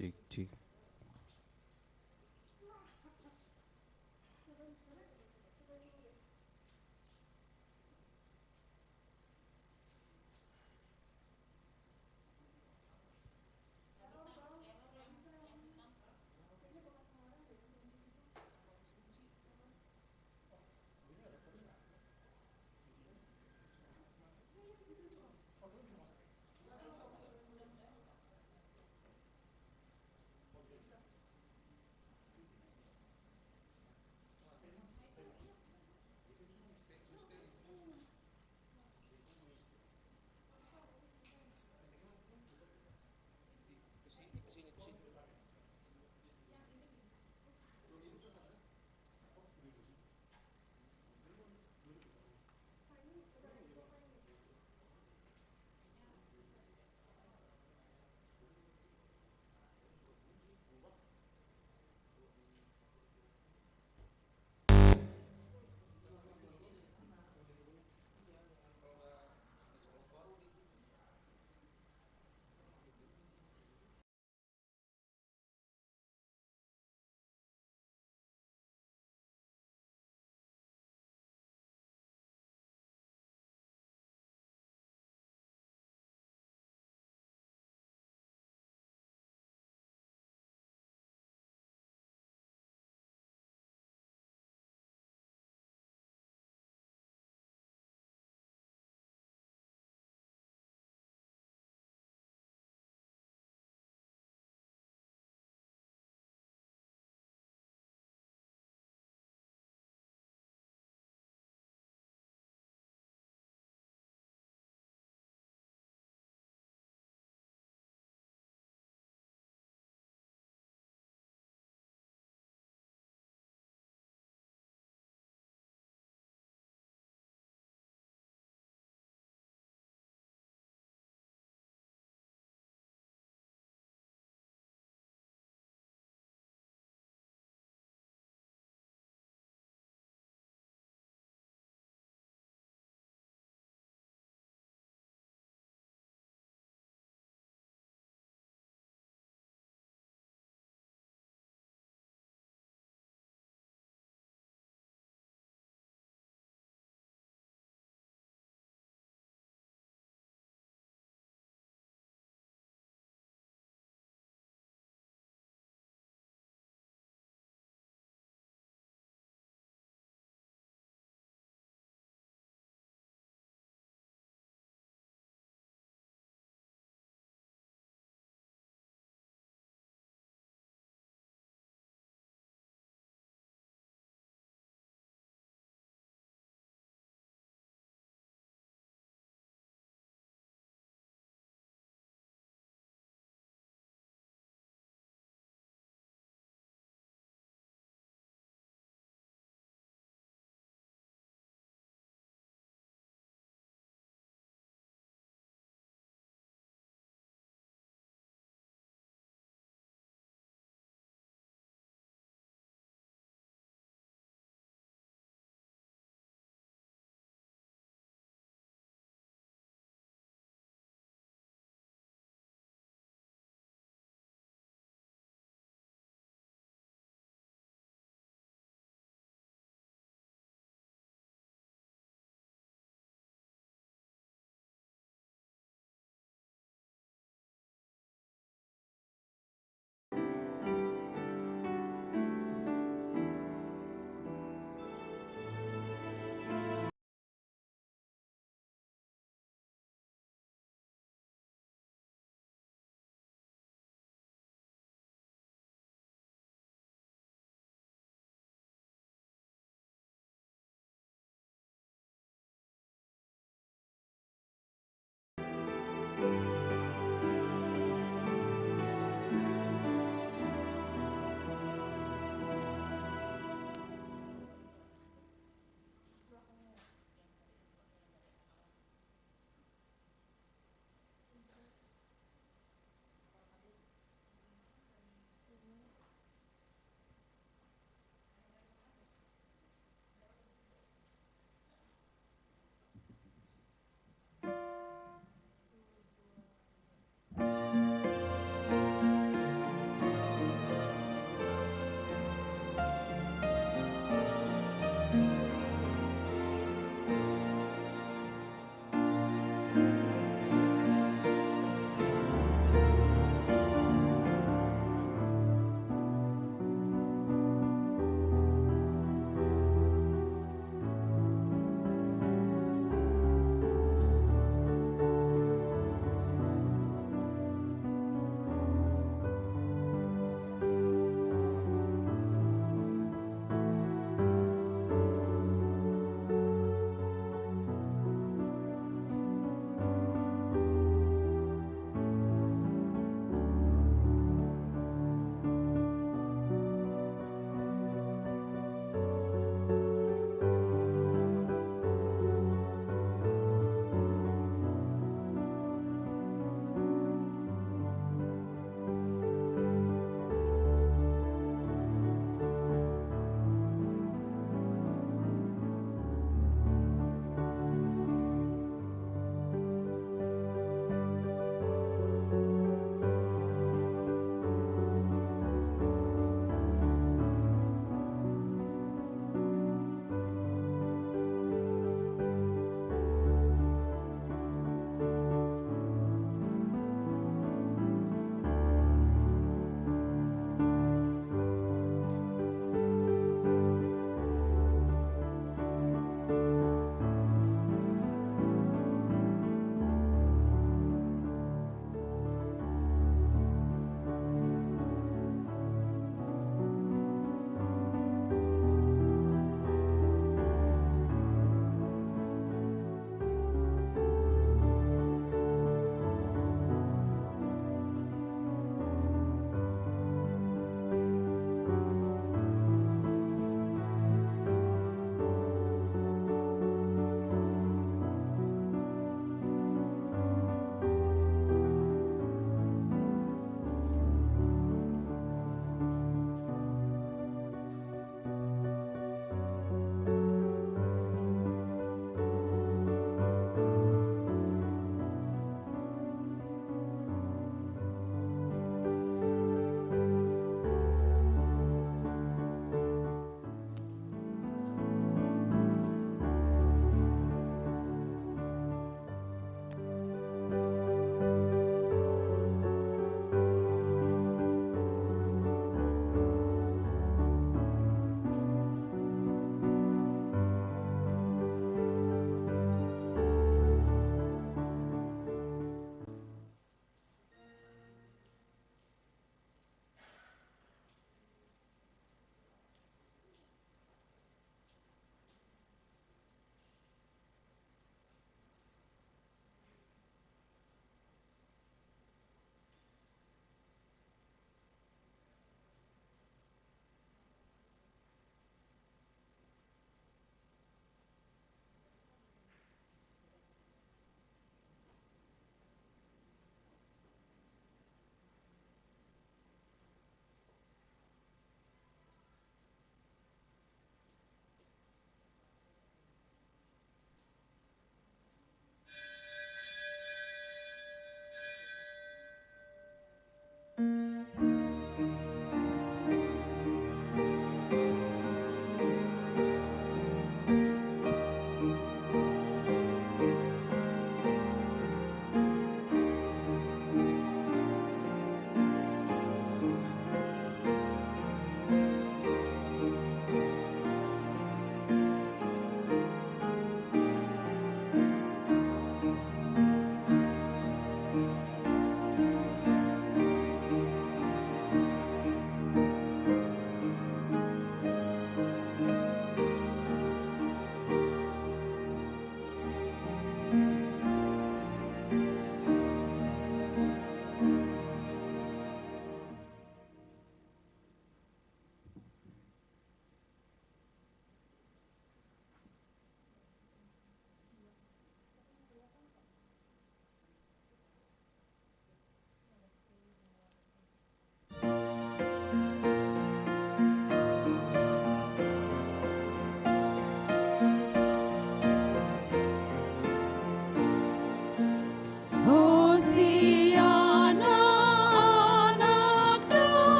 Cik, cik.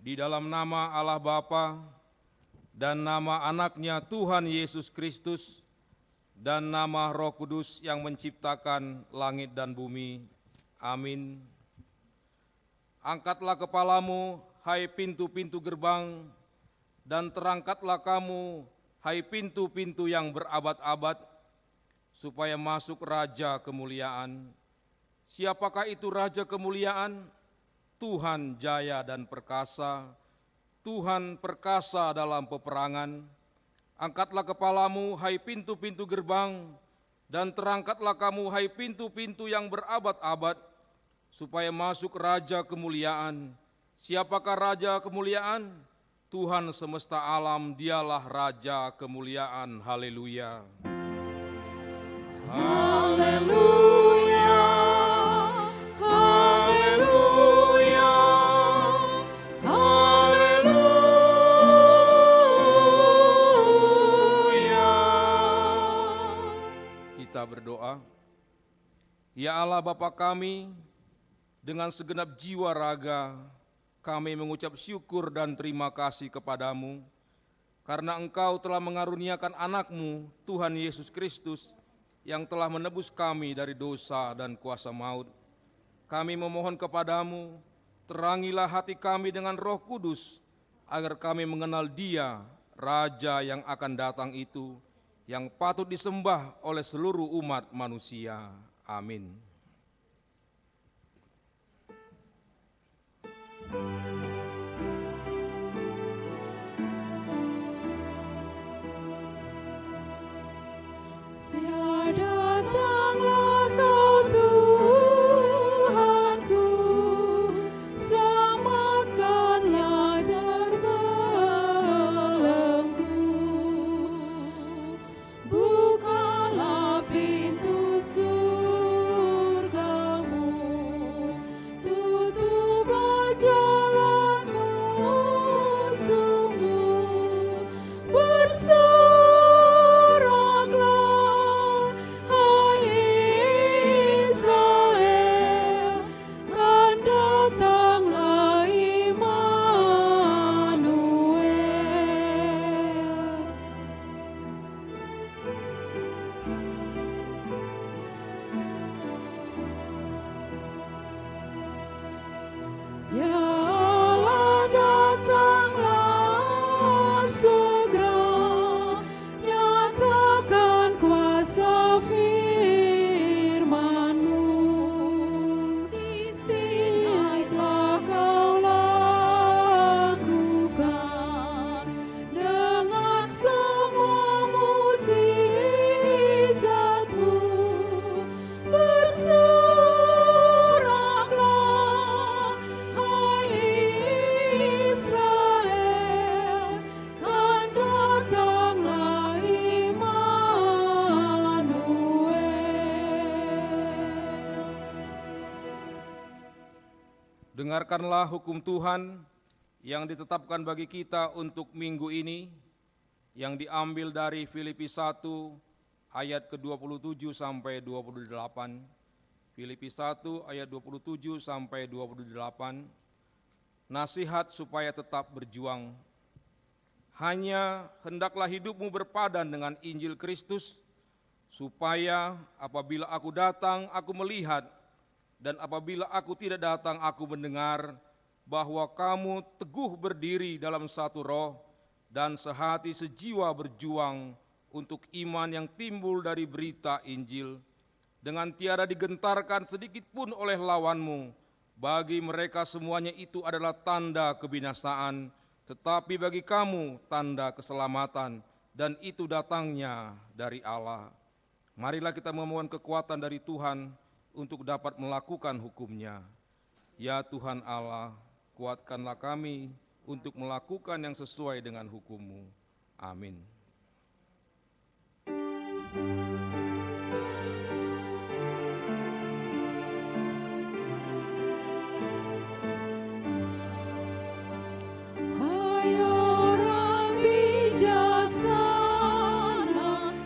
Di dalam nama Allah Bapa dan nama anaknya Tuhan Yesus Kristus dan nama Roh Kudus yang menciptakan langit dan bumi. Amin. Angkatlah kepalamu, hai pintu-pintu gerbang, dan terangkatlah kamu, hai pintu-pintu yang berabad-abad, supaya masuk Raja kemuliaan. Siapakah itu Raja kemuliaan? Tuhan jaya dan perkasa, Tuhan perkasa dalam peperangan. Angkatlah kepalamu, hai pintu-pintu gerbang, dan terangkatlah kamu, hai pintu-pintu yang berabad-abad, supaya masuk Raja kemuliaan. Siapakah Raja kemuliaan? Tuhan semesta alam, dialah Raja kemuliaan. Haleluya. Haleluya. Haleluya. Haleluya. Kita berdoa. Ya Allah Bapa kami, dengan segenap jiwa raga, kami mengucap syukur dan terima kasih kepadamu, karena Engkau telah mengaruniakan anak-Mu, Tuhan Yesus Kristus, yang telah menebus kami dari dosa dan kuasa maut. Kami memohon kepadamu, terangilah hati kami dengan Roh Kudus, agar kami mengenal Dia, Raja yang akan datang itu, yang patut disembah oleh seluruh umat manusia. Amin. Ya datanglah Kau Tuhanku, selamatkanlah terbelenggu. Bukalah pintu surgamu, tutuplah jalanmu sungguh. Bersoraklah, hai Israel, kan datanglah Immanuel. Ya Allah, datanglah segera, nyatakan kuasa firman-Mu. Di sini telah Kau lakukan dengan semua mukjizat-Mu. Bersoraklah, hai Israel, kan datanglah Immanuel. Dengarkanlah hukum Tuhan yang ditetapkan bagi kita untuk minggu ini, yang diambil dari Filipi 1 ayat ke-27 sampai 28. Filipi 1 ayat 27 sampai 28. Nasihat supaya tetap berjuang. Hanya hendaklah hidupmu berpadan dengan Injil Kristus, supaya apabila aku datang, aku melihat, dan apabila aku tidak datang, aku mendengar, bahwa kamu teguh berdiri dalam satu roh, dan sehati sejiwa berjuang untuk iman yang timbul dari berita Injil, dengan tiada digentarkan sedikit pun oleh lawanmu. Bagi mereka semuanya itu adalah tanda kebinasaan, tetapi bagi kamu tanda keselamatan, dan itu datangnya dari Allah. Marilah kita memohon kekuatan dari Tuhan untuk dapat melakukan hukum-Nya. Ya Tuhan Allah, kuatkanlah kami untuk melakukan yang sesuai dengan hukum-Mu. Amin. Hai orang bijaksana,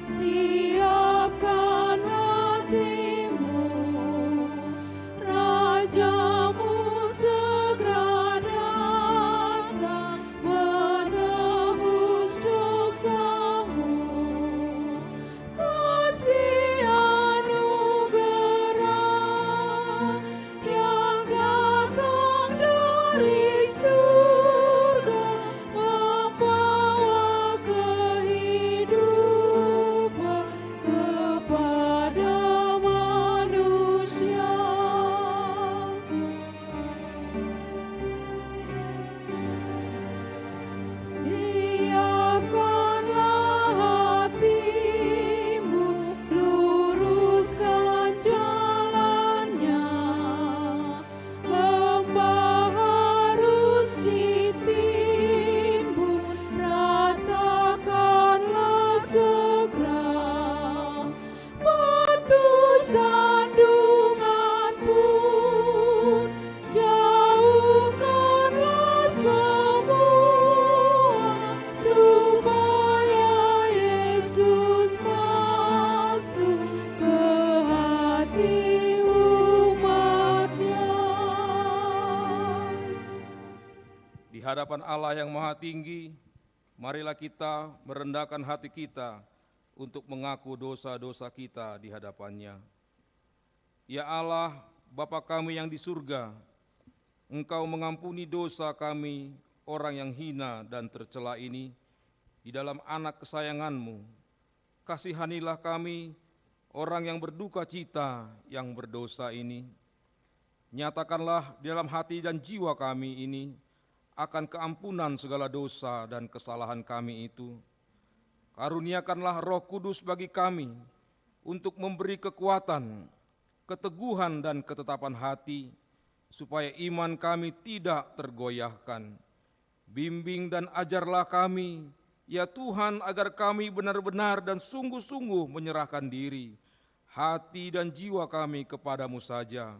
siapkan hatimu, Rajamu segera datang. hadapan Allah yang Maha Tinggi, marilah kita merendahkan hati kita untuk mengaku dosa-dosa kita di hadapan-Nya. Ya Allah, Bapa kami yang di surga, Engkau mengampuni dosa kami, orang yang hina dan tercela ini, di dalam anak kesayangan-Mu. Kasihanilah kami, orang yang berduka cita, yang berdosa ini. Nyatakanlah di dalam hati dan jiwa kami ini akan keampunan segala dosa dan kesalahan kami itu. Karuniakanlah Roh Kudus bagi kami untuk memberi kekuatan, keteguhan dan ketetapan hati, supaya iman kami tidak tergoyahkan. Bimbing dan ajarlah kami, ya Tuhan, agar kami benar-benar dan sungguh-sungguh menyerahkan diri, hati dan jiwa kami kepadamu saja,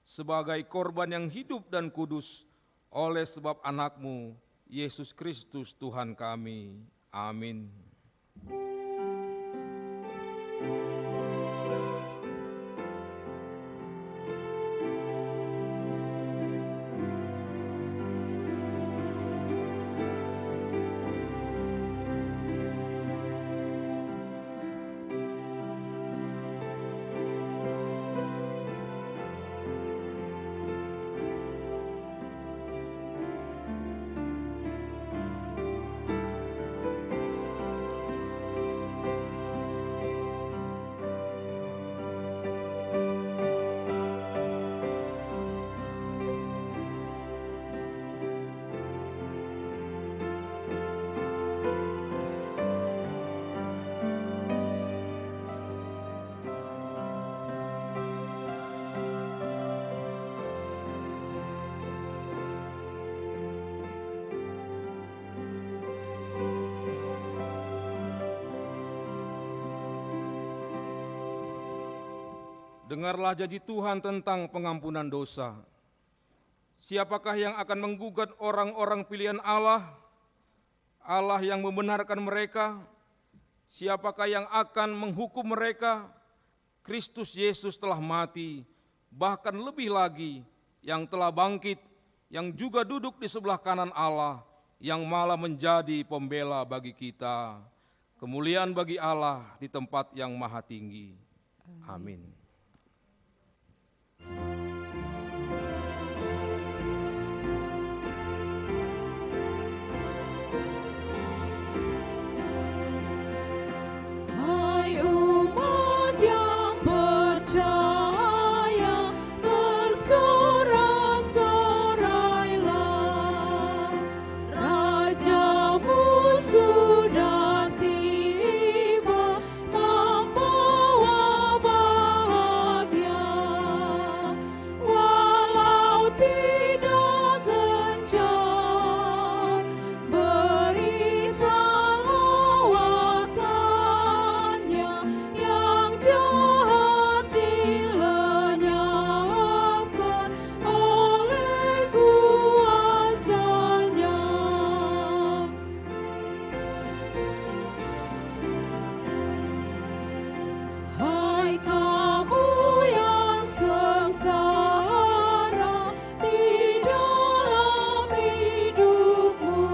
sebagai korban yang hidup dan kudus, oleh sebab anak-Mu, Yesus Kristus Tuhan kami. Amin. Dengarlah janji Tuhan tentang pengampunan dosa. Siapakah yang akan menggugat orang-orang pilihan Allah? Allah yang membenarkan mereka. Siapakah yang akan menghukum mereka? Kristus Yesus telah mati, bahkan lebih lagi yang telah bangkit, yang juga duduk di sebelah kanan Allah, yang malah menjadi pembela bagi kita. Kemuliaan bagi Allah di tempat yang maha tinggi. Amin. Hai umat yang percaya, bersorak-sorailah, Rajamu sudah tiba, membawa bahagia. Walau tidak gencar, beritalah watannya, yang jahat dilenyapkan oleh kuasa-Nya. Hai kamu yang sengsara di dalam hidupmu,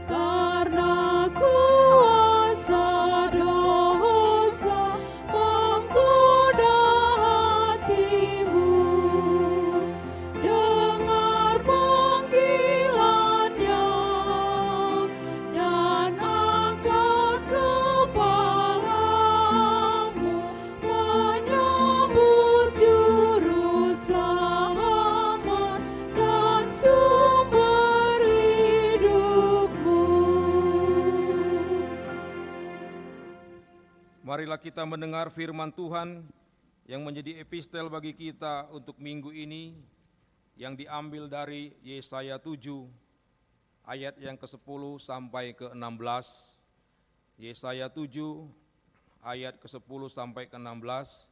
karena kuasa dosa menggoda hatimu. Dengar panggilannya dan angkat kepalamu, menyambut Juru Selamat dan sumber hidupmu. Marilah kita mendengar firman Tuhan yang menjadi epistel bagi kita untuk minggu ini, yang diambil dari Yesaya 7 ayat yang ke-10 sampai ke-16. Yesaya 7 ayat ke-10 sampai ke-16.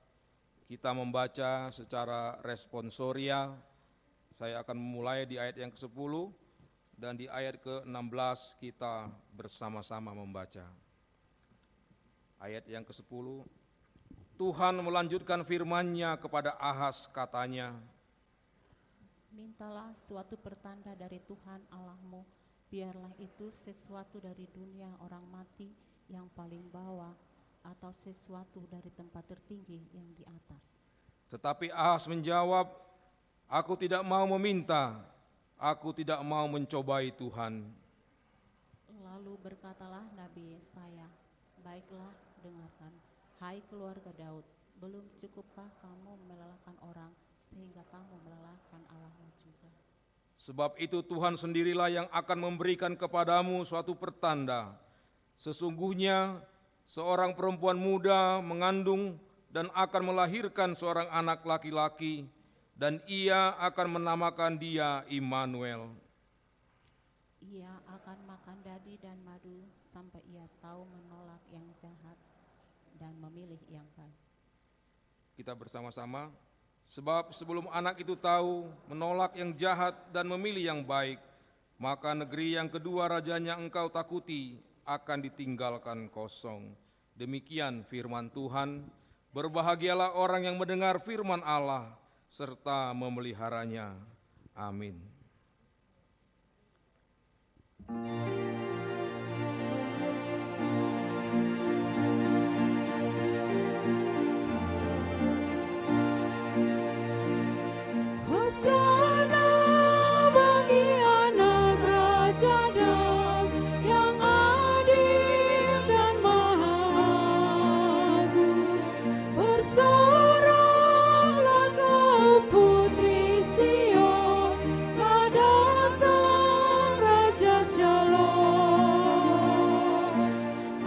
Kita membaca secara responsoria. Saya akan memulai di ayat yang ke-10 dan di ayat ke-16 kita bersama-sama membaca. Ayat yang ke-10, Tuhan melanjutkan firman-Nya kepada Ahaz, katanya, mintalah suatu pertanda dari Tuhan Allahmu, biarlah itu sesuatu dari dunia orang mati yang paling bawah, atau sesuatu dari tempat tertinggi yang di atas. Tetapi Ahas menjawab, "Aku tidak mau meminta, aku tidak mau mencobai Tuhan." Lalu berkatalah Nabi Yesaya, "Baiklah, dengarkan, hai keluarga Daud, belum cukupkah kamu melelahkan orang, sehingga kamu melelahkan Allahmu juga? Sebab itu Tuhan sendirilah yang akan memberikan kepadamu suatu pertanda. Sesungguhnya seorang perempuan muda mengandung dan akan melahirkan seorang anak laki-laki, dan ia akan menamakan dia Immanuel." Ia akan makan dadi dan madu sampai ia tahu menolak yang jahat dan memilih yang baik. Kita bersama-sama, sebab sebelum anak itu tahu menolak yang jahat dan memilih yang baik, maka negeri yang kedua rajanya engkau takuti akan ditinggalkan kosong. Demikian firman Tuhan. Berbahagialah orang yang mendengar firman Allah serta memeliharanya. Amin. Hosana bagi anak Raja Daud yang adil dan maha agung. Bersoraklah kau putri Sion, telah datang Raja Shalom.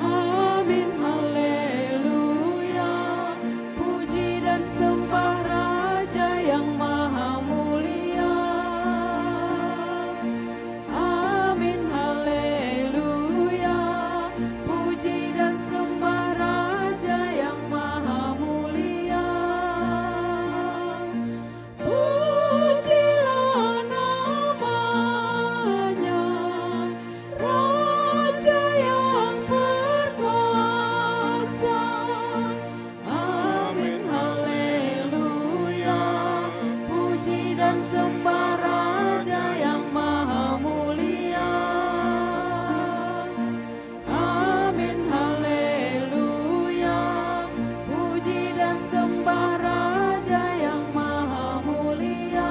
Amin, haleluya, puji dan sembah Raja yang maha mulia. Amin, haleluya, puji dan sembah Raja yang maha mulia. Pujilah namanya, Raja yang berkuasa. Amin, haleluya, puji dan sembah Raja yang maha mulia. Amin, haleluya, puji dan sembah Raja yang maha mulia.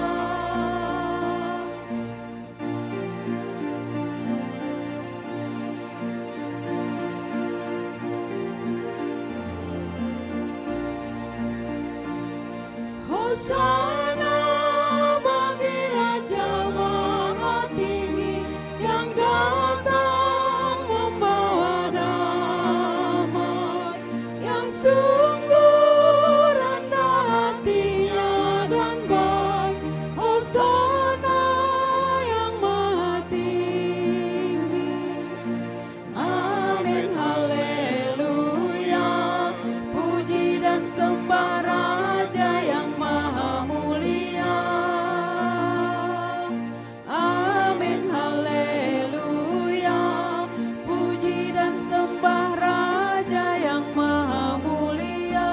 Hosana bagi Raja Maha Tinggi yang datang membawa damai, yang sungguh rendah hatinya dan baik. Hosana yang Maha Tinggi. Amin, haleluya, puji dan sembah Raja yang maha mulia. Amin, haleluya, puji dan sembah Raja yang maha mulia.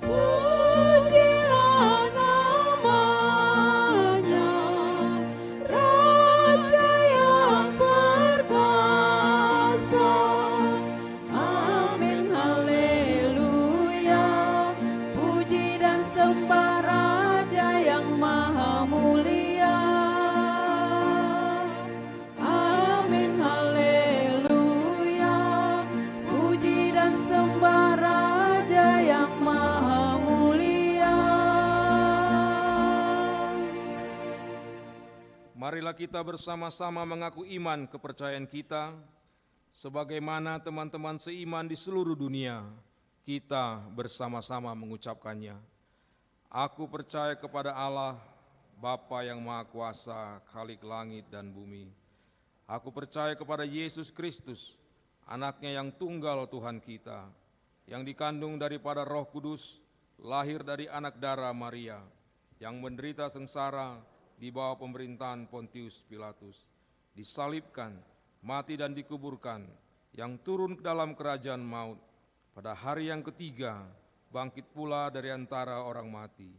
Pujilah namanya, Raja yang berkuasa. Amin, haleluya, puji dan sembah Raja yang maha mulia. Amin, haleluya, puji dan sembah Raja yang maha mulia. Marilah kita bersama-sama mengaku iman kepercayaan kita, sebagaimana teman-teman seiman di seluruh dunia, kita bersama-sama mengucapkannya. Aku percaya kepada Allah, Bapa yang Maha Kuasa, Khalik langit dan bumi. Aku percaya kepada Yesus Kristus, anaknya yang tunggal Tuhan kita, yang dikandung daripada Roh Kudus, lahir dari anak darah Maria, yang menderita sengsara di bawah pemerintahan Pontius Pilatus, disalibkan, mati dan dikuburkan, yang turun ke dalam kerajaan maut, pada hari yang ketiga bangkit pula dari antara orang mati,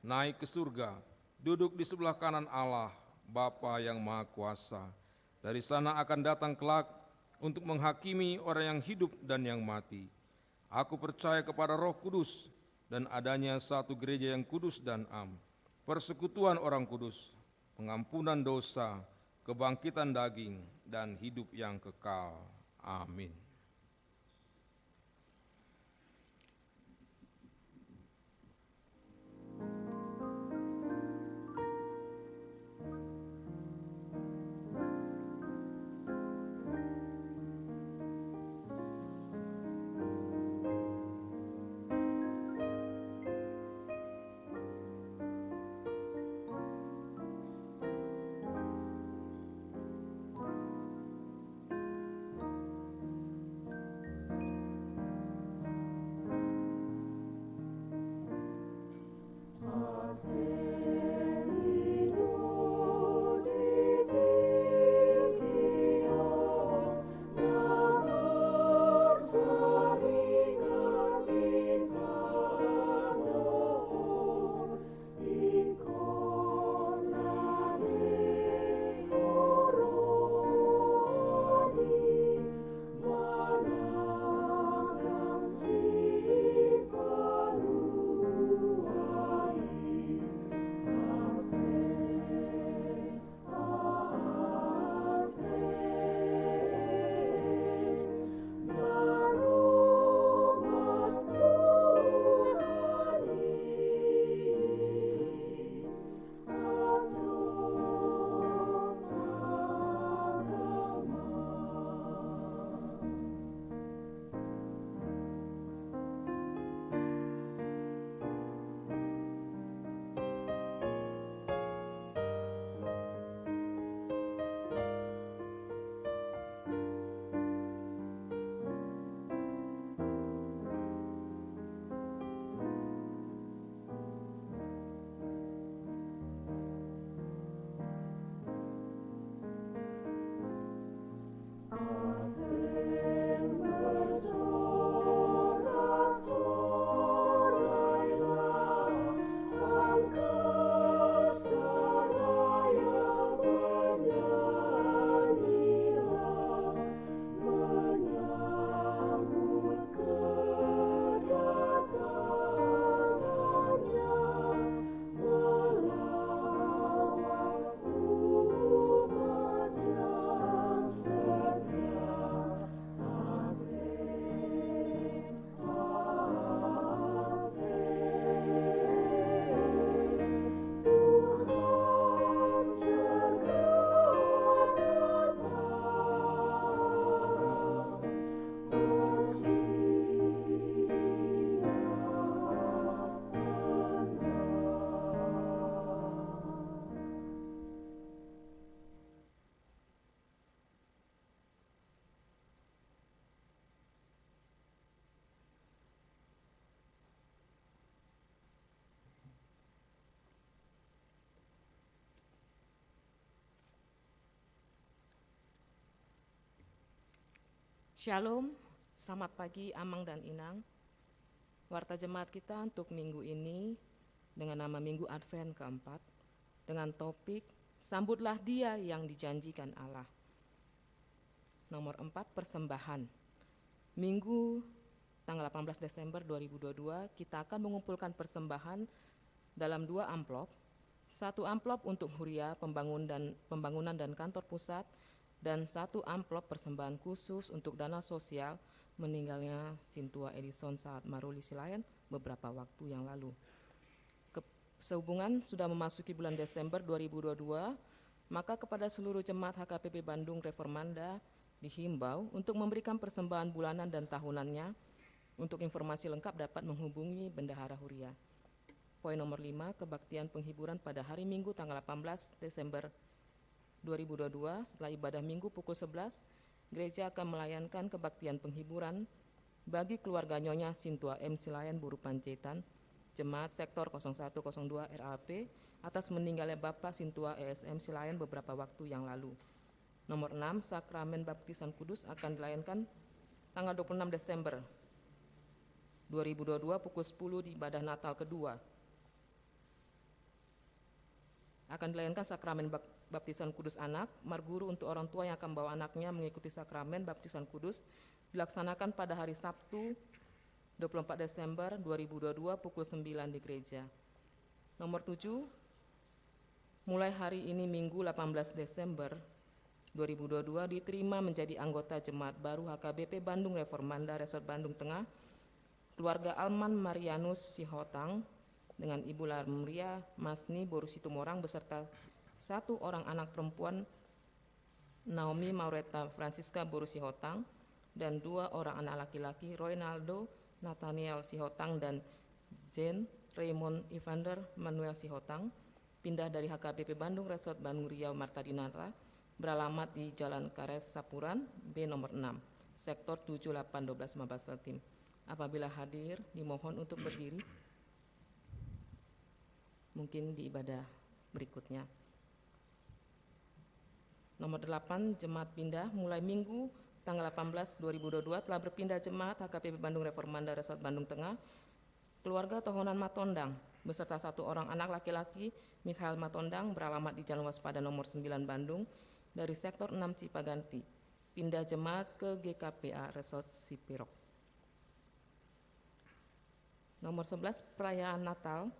naik ke surga, duduk di sebelah kanan Allah, Bapa yang Maha Kuasa. Dari sana akan datang kelak untuk menghakimi orang yang hidup dan yang mati. Aku percaya kepada Roh Kudus dan adanya satu gereja yang kudus dan am, persekutuan orang kudus, pengampunan dosa, kebangkitan daging, dan hidup yang kekal. Amin. Shalom, selamat pagi Amang dan Inang. Warta jemaat kita untuk minggu ini dengan nama Minggu Advent keempat dengan topik Sambutlah Dia yang dijanjikan Allah. Nomor 4, persembahan. Minggu tanggal 18 Desember 2022 kita akan mengumpulkan persembahan dalam 2 amplop. 1 amplop untuk Huria pembangunan dan kantor pusat, dan 1 amplop persembahan khusus untuk dana sosial meninggalnya Sintua Edison saat Maruli Silayan beberapa waktu yang lalu. Sehubungan sudah memasuki bulan Desember 2022, maka kepada seluruh jemaat HKBP Bandung Reformanda dihimbau untuk memberikan persembahan bulanan dan tahunannya. Untuk informasi lengkap dapat menghubungi Bendahara Huria. Poin nomor 5, kebaktian penghiburan pada hari Minggu tanggal 18 Desember 2022 setelah ibadah minggu pukul 11, gereja akan melayankan kebaktian penghiburan bagi keluarga Nyonya Sintua M. Silayan Buru Panjaitan, Jemaat Sektor 0102 RAP atas meninggalnya Bapak Sintua ESM Silayan beberapa waktu yang lalu. Nomor 6, sakramen baptisan kudus akan dilayankan tanggal 26 Desember 2022 pukul 10 di ibadah Natal kedua. akan dilayankan sakramen baptisan kudus anak. Marguru untuk orang tua yang akan membawa anaknya mengikuti sakramen baptisan kudus dilaksanakan pada hari Sabtu 24 Desember 2022 pukul 9 di gereja. Nomor 7, mulai hari ini Minggu 18 Desember 2022 diterima menjadi anggota jemaat baru HKBP Bandung Reformanda Resort Bandung Tengah keluarga Alman Marianus Sihotang dengan Ibu Lamria Masni Boru Situmorang beserta 1 orang anak perempuan Naomi Maureta Francisca Boru Sihotang dan 2 orang anak laki-laki Roynaldo Nathaniel Sihotang dan Jane Raymond Evander Manuel Sihotang pindah dari HKBP Bandung Resort Bandung Riau Marta Dinata beralamat di Jalan Kares Sapuran B nomor 6 sektor 7 8 12 15 Saltim. Apabila hadir dimohon untuk berdiri mungkin di ibadah berikutnya. Nomor 8, jemaat pindah mulai Minggu tanggal 18 2022 telah berpindah jemaat HKBP Bandung Reformanda Resort Bandung Tengah keluarga Tohonan Matondang beserta 1 orang anak laki-laki Mikhail Matondang beralamat di Jalan Waspada nomor 9 Bandung dari sektor 6 Cipaganti pindah jemaat ke GKPA Resort Sipirok. Nomor 11, perayaan Natal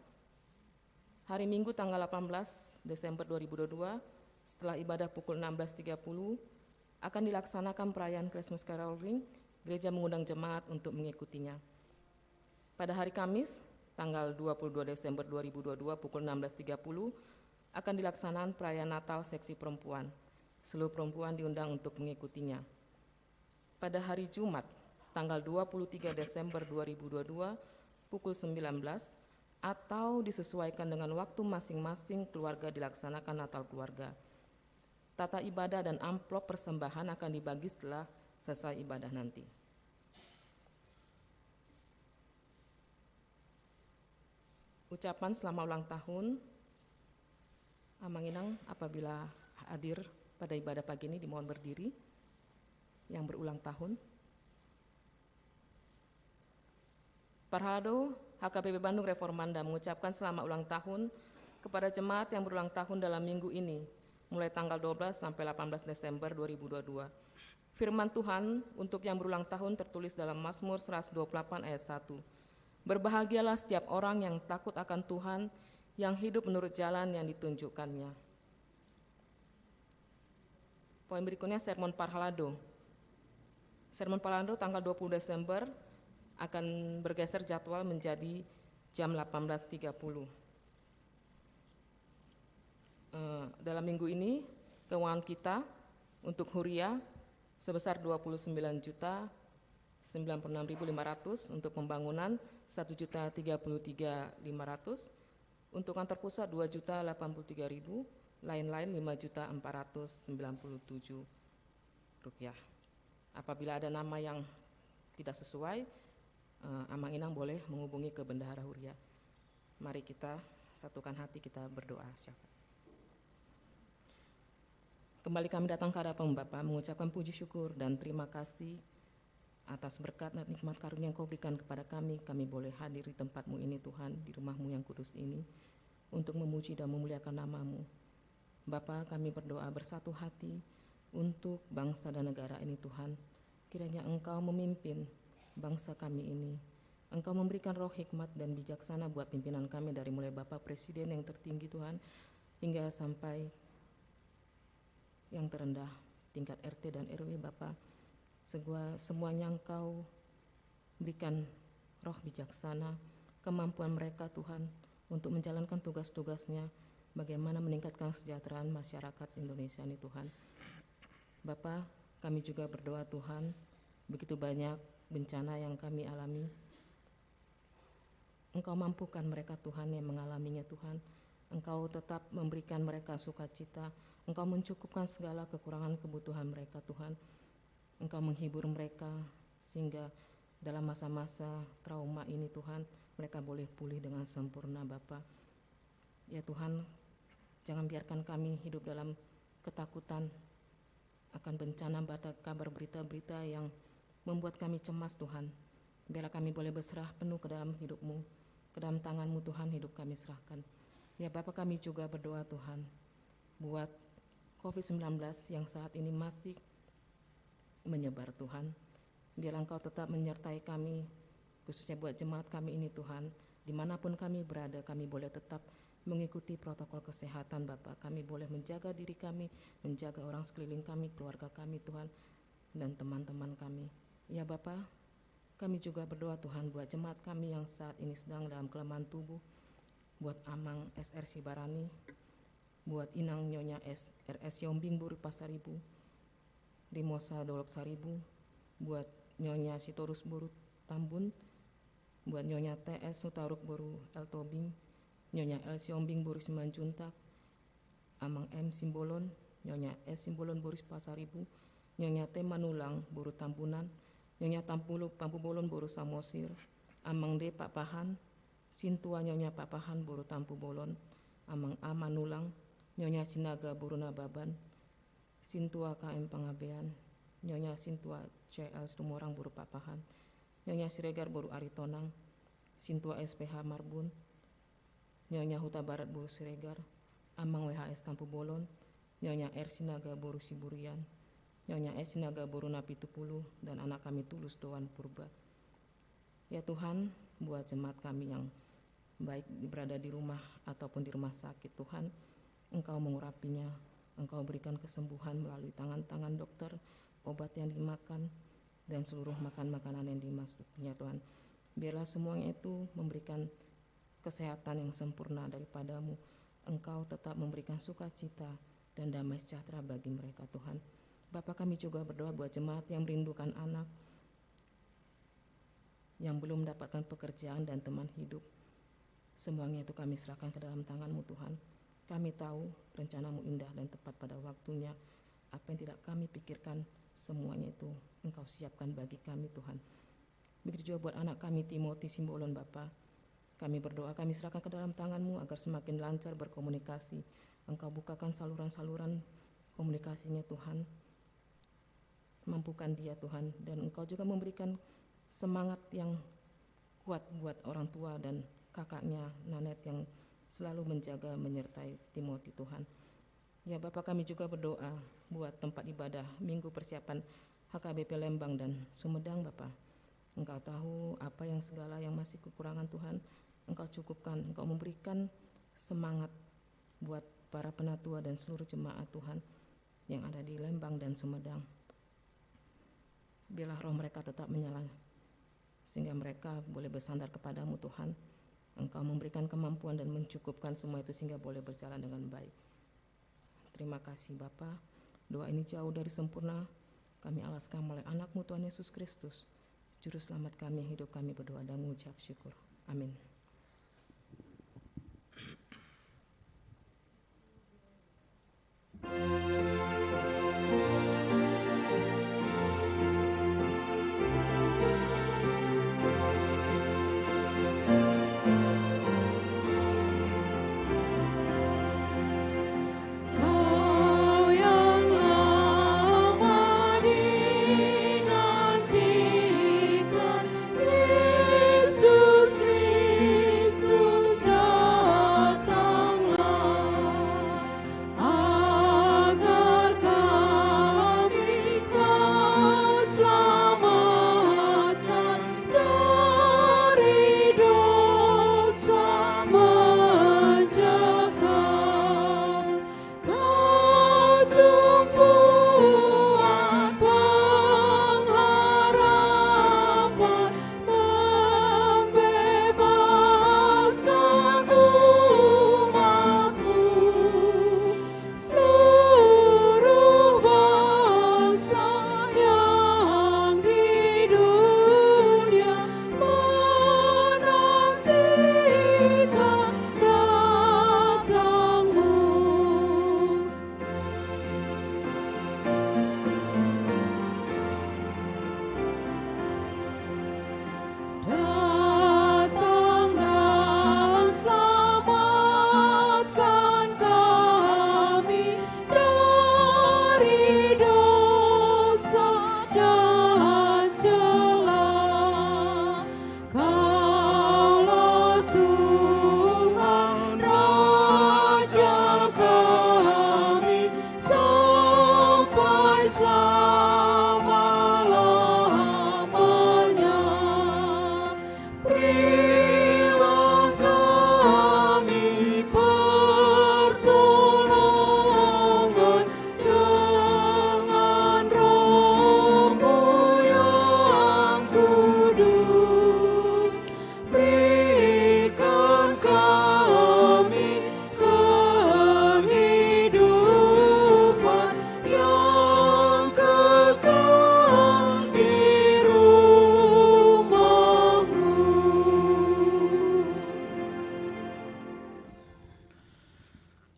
hari Minggu tanggal 18 Desember 2022 setelah ibadah pukul 16.30 akan dilaksanakan perayaan Christmas Caroling. Gereja mengundang jemaat untuk mengikutinya. Pada hari Kamis tanggal 22 Desember 2022 pukul 16.30 akan dilaksanakan perayaan Natal seksi perempuan. Seluruh perempuan diundang untuk mengikutinya. Pada hari Jumat tanggal 23 Desember 2022 pukul 19 atau disesuaikan dengan waktu masing-masing keluarga dilaksanakan Natal keluarga. Tata ibadah dan amplop persembahan akan dibagi setelah selesai ibadah nanti. Ucapan selamat ulang tahun. Amanginang apabila hadir pada ibadah pagi ini dimohon berdiri yang berulang tahun. Parhalado HKBP Bandung Reformanda mengucapkan selamat ulang tahun kepada jemaat yang berulang tahun dalam minggu ini mulai tanggal 12 sampai 18 Desember 2022. Firman Tuhan untuk yang berulang tahun tertulis dalam Mazmur 128 ayat 1. Berbahagialah setiap orang yang takut akan Tuhan, yang hidup menurut jalan yang ditunjukkannya. Poin berikutnya sermon Parhalado. Sermon Parhalado tanggal 20 Desember akan bergeser jadwal menjadi jam 18.30. Dalam minggu ini keuangan kita untuk Huria sebesar 29.096.500 untuk pembangunan 1.033.500 untuk kantor pusat 2.083.000 lain-lain 5.497 rupiah. Apabila ada nama yang tidak sesuai, Amang Inang boleh menghubungi ke Bendahara Huria. Mari kita satukan hati, kita berdoa. Kembali kami datang ke hadapan Bapa mengucapkan puji syukur dan terima kasih atas berkat dan nikmat karunia yang Kau berikan kepada kami. Kami boleh hadir di tempat-Mu ini Tuhan, di rumah-Mu yang kudus ini untuk memuji dan memuliakan nama-Mu. Bapa, kami berdoa bersatu hati untuk bangsa dan negara ini Tuhan. Kiranya Engkau memimpin bangsa kami ini. Engkau memberikan roh hikmat dan bijaksana buat pimpinan kami dari mulai Bapak Presiden yang tertinggi Tuhan hingga sampai yang terendah tingkat RT dan RW Bapak. Semuanya Engkau berikan roh bijaksana, kemampuan mereka Tuhan untuk menjalankan tugas-tugasnya, bagaimana meningkatkan kesejahteraan masyarakat Indonesia ini Tuhan. Bapa, kami juga berdoa Tuhan, begitu banyak bencana yang kami alami. Engkau mampukan mereka Tuhan yang mengalaminya Tuhan. Engkau tetap memberikan mereka sukacita. Engkau mencukupkan segala kekurangan kebutuhan mereka Tuhan. Engkau menghibur mereka sehingga dalam masa-masa trauma ini Tuhan mereka boleh pulih dengan sempurna Bapa. Ya Tuhan, jangan biarkan kami hidup dalam ketakutan akan bencana, kabar berita-berita yang membuat kami cemas Tuhan. Biarlah kami boleh berserah penuh ke dalam hidup-Mu, ke dalam tangan-Mu Tuhan hidup kami serahkan. Ya Bapa, kami juga berdoa Tuhan buat COVID-19 yang saat ini masih menyebar Tuhan. Biarlah Engkau tetap menyertai kami, khususnya buat jemaat kami ini Tuhan. Dimanapun kami berada, kami boleh tetap mengikuti protokol kesehatan Bapa. Kami boleh menjaga diri kami, menjaga orang sekeliling kami, keluarga kami Tuhan, dan teman-teman kami. Ya Bapa, kami juga berdoa Tuhan buat jemaat kami yang saat ini sedang dalam kelemahan tubuh, buat Amang SR Sibarani, buat Inang Nyonya RS Yombing Buru Pasaribu, Rimosa Dolok Saribu, buat Nyonya Sitorus Buru Tambun, buat Nyonya TS Sutaruk Buru El Tobing, Nyonya El Siombing Buru Simanjuntak, Amang M Simbolon, Nyonya S Simbolon Buru Pasaribu, Nyonya T Manulang Buru Tambunan, Nyonya Pampu Bolon Buru Samosir, Amang D Pak Pahan, Sintua Nyonya Pak Pahan Buru Tampu Bolon, Amang A Manulang, Nyonya Sinaga Buru Nababan, Sintua KM Pangabean, Nyonya Sintua CL Sumorang Buru Pak Pahan, Nyonya Siregar Buru Aritonang, Sintua SPH Marbun, Nyonya Huta Barat Buru Siregar, Amang WHS Tampu Bolon, Nyonya R Sinaga Buru Siburian, Nyonya S Sinaga Buru Napitupulu, dan anak kami Tulus Doan Purba. Ya Tuhan, buat jemaat kami yang baik berada di rumah ataupun di rumah sakit Tuhan, Engkau mengurapinya, Engkau berikan kesembuhan melalui tangan-tangan dokter, obat yang dimakan, dan seluruh makanan yang dimasuknya Tuhan. Biarlah semuanya itu memberikan kesehatan yang sempurna daripadamu. Engkau tetap memberikan sukacita dan damai sejahtera bagi mereka Tuhan. Bapa, kami juga berdoa buat jemaat yang merindukan anak, yang belum mendapatkan pekerjaan dan teman hidup. Semuanya itu kami serahkan ke dalam tangan-Mu Tuhan. Kami tahu rencana-Mu indah dan tepat pada waktunya. Apa yang tidak kami pikirkan, semuanya itu Engkau siapkan bagi kami Tuhan. Begitu juga buat anak kami Timothy Simbolon Bapa. Kami berdoa, kami serahkan ke dalam tangan-Mu agar semakin lancar berkomunikasi. Engkau bukakan saluran-saluran komunikasinya Tuhan. Mampukan dia Tuhan, dan Engkau juga memberikan semangat yang kuat buat orang tua dan kakaknya Nanet yang selalu menjaga menyertai Timothy Tuhan. Ya Bapa, kami juga berdoa buat tempat ibadah minggu persiapan HKBP Lembang dan Sumedang Bapa. Engkau tahu apa yang segala yang masih kekurangan Tuhan, Engkau cukupkan, Engkau memberikan semangat buat para penatua dan seluruh jemaat Tuhan yang ada di Lembang dan Sumedang. Biarlah roh mereka tetap menyala, sehingga mereka boleh bersandar kepadamu Tuhan. Engkau memberikan kemampuan dan mencukupkan semua itu sehingga boleh berjalan dengan baik. Terima kasih Bapa. Doa ini jauh dari sempurna. Kami alaskan oleh anak-Mu Tuhan Yesus Kristus, Juru Selamat kami, hidup kami berdoa dan mengucap syukur. Amin. Kau yang lama dinantikan, Yesus Kristus.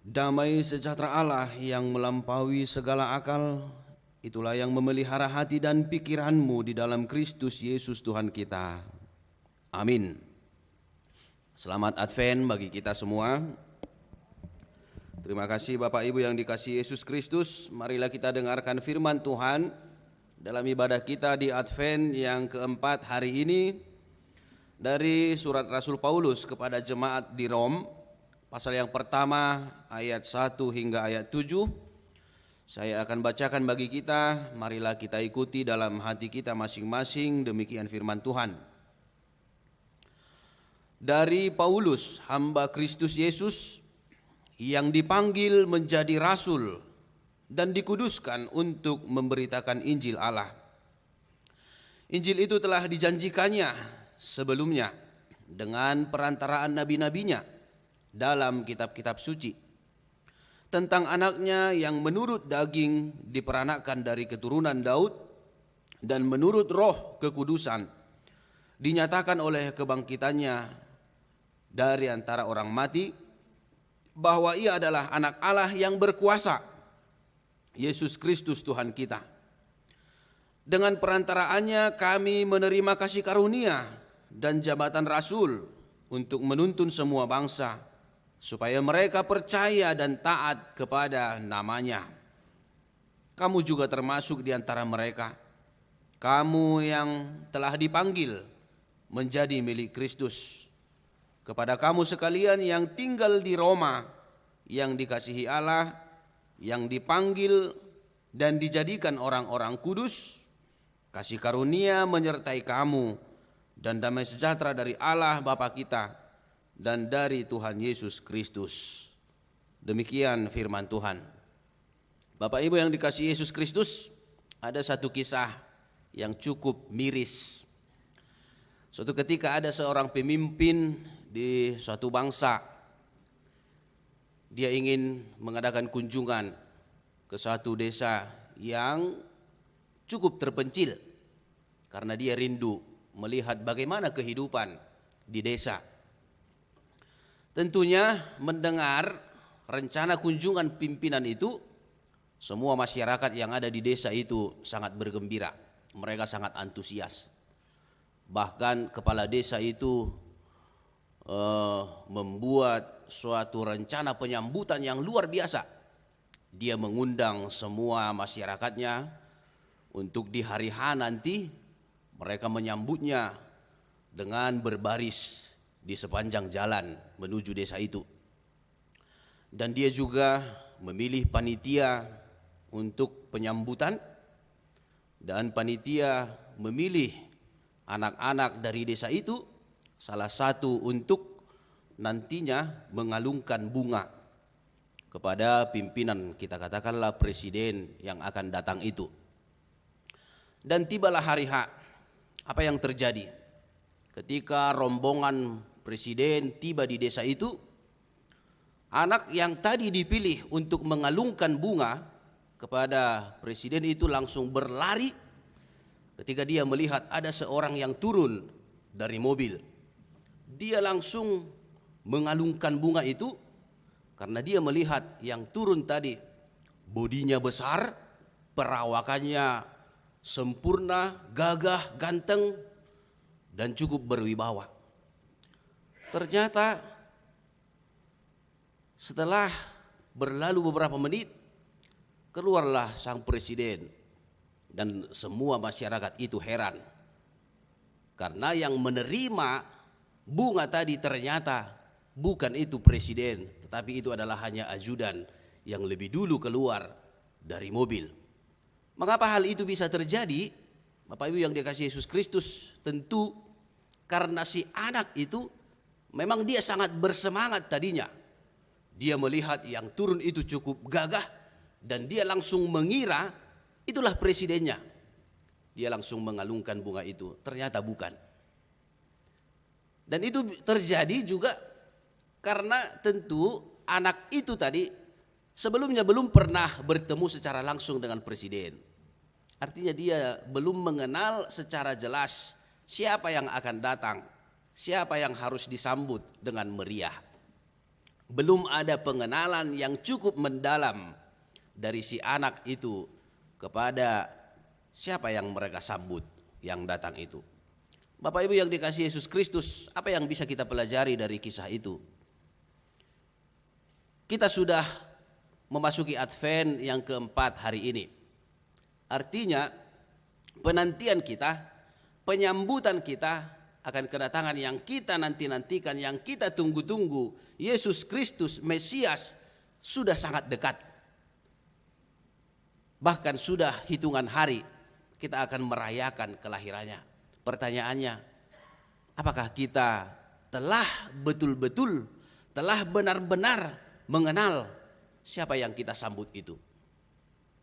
Damai sejahtera Allah yang melampaui segala akal, itulah yang memelihara hati dan pikiranmu di dalam Kristus Yesus Tuhan kita. Amin. Selamat Advent bagi kita semua. Terima kasih Bapak Ibu yang dikasihi Yesus Kristus. Marilah kita dengarkan firman Tuhan dalam ibadah kita di Advent yang keempat hari ini dari surat Rasul Paulus kepada jemaat di Rom, pasal yang pertama ayat 1 hingga ayat 7. Saya akan bacakan bagi kita, marilah kita ikuti dalam hati kita masing-masing, demikian firman Tuhan. Dari Paulus, hamba Kristus Yesus, yang dipanggil menjadi rasul dan dikuduskan untuk memberitakan Injil Allah. Injil itu telah dijanjikannya sebelumnya dengan perantaraan nabi-nabinya dalam kitab-kitab suci tentang anaknya yang menurut daging diperanakkan dari keturunan Daud dan menurut roh kekudusan dinyatakan oleh kebangkitannya dari antara orang mati, bahwa ia adalah anak Allah yang berkuasa, Yesus Kristus Tuhan kita. Dengan perantaraannya kami menerima kasih karunia dan jabatan rasul untuk menuntun semua bangsa, supaya mereka percaya dan taat kepada namanya. Kamu juga termasuk di antara mereka, kamu yang telah dipanggil menjadi milik Kristus. Kepada kamu sekalian yang tinggal di Roma, yang dikasihi Allah, yang dipanggil dan dijadikan orang-orang kudus, kasih karunia menyertai kamu dan damai sejahtera dari Allah Bapa kita dan dari Tuhan Yesus Kristus. Demikian firman Tuhan. Bapak Ibu yang dikasihi Yesus Kristus, ada satu kisah yang cukup miris. Suatu ketika ada seorang pemimpin di suatu bangsa. Dia ingin mengadakan kunjungan ke suatu desa yang cukup terpencil karena dia rindu melihat bagaimana kehidupan di desa. Tentunya mendengar rencana kunjungan pimpinan itu, semua masyarakat yang ada di desa itu sangat bergembira. Mereka sangat antusias. Bahkan kepala desa itu membuat suatu rencana penyambutan yang luar biasa. Dia mengundang semua masyarakatnya untuk di hari H nanti mereka menyambutnya dengan berbaris di sepanjang jalan menuju desa itu. Dan dia juga memilih panitia untuk penyambutan, dan panitia memilih anak-anak dari desa itu, salah satu untuk nantinya mengalungkan bunga kepada pimpinan, kita katakanlah presiden yang akan datang itu. Dan tibalah hari H. Apa yang terjadi? Ketika rombongan presiden tiba di desa itu, anak yang tadi dipilih untuk mengalungkan bunga kepada presiden itu langsung berlari ketika dia melihat ada seorang yang turun dari mobil. Dia langsung mengalungkan bunga itu karena dia melihat yang turun tadi bodinya besar, perawakannya sempurna, gagah, ganteng, dan cukup berwibawa. Ternyata setelah berlalu beberapa menit, keluarlah sang presiden dan semua masyarakat itu heran. Karena yang menerima bunga tadi ternyata bukan itu presiden, tetapi itu adalah hanya ajudan yang lebih dulu keluar dari mobil. Mengapa hal itu bisa terjadi? Bapak Ibu yang dikasihi Yesus Kristus, tentu karena si anak itu memang dia sangat bersemangat tadinya. Dia melihat yang turun itu cukup gagah dan dia langsung mengira itulah presidennya. Dia langsung mengalungkan bunga itu, ternyata bukan. Dan itu terjadi juga karena tentu anak itu tadi sebelumnya belum pernah bertemu secara langsung dengan presiden. Artinya dia belum mengenal secara jelas siapa yang akan datang, siapa yang harus disambut dengan meriah. Belum ada pengenalan yang cukup mendalam dari si anak itu kepada siapa yang mereka sambut yang datang itu. Bapak Ibu yang dikasihi Yesus Kristus, apa yang bisa kita pelajari dari kisah itu? Kita sudah memasuki Advent yang keempat hari ini. Artinya penantian kita, penyambutan kita akan kedatangan yang kita nanti-nantikan, yang kita tunggu-tunggu, Yesus Kristus Mesias, sudah sangat dekat. Bahkan sudah hitungan hari kita akan merayakan kelahirannya. Pertanyaannya, apakah kita telah betul-betul, telah benar-benar mengenal siapa yang kita sambut itu?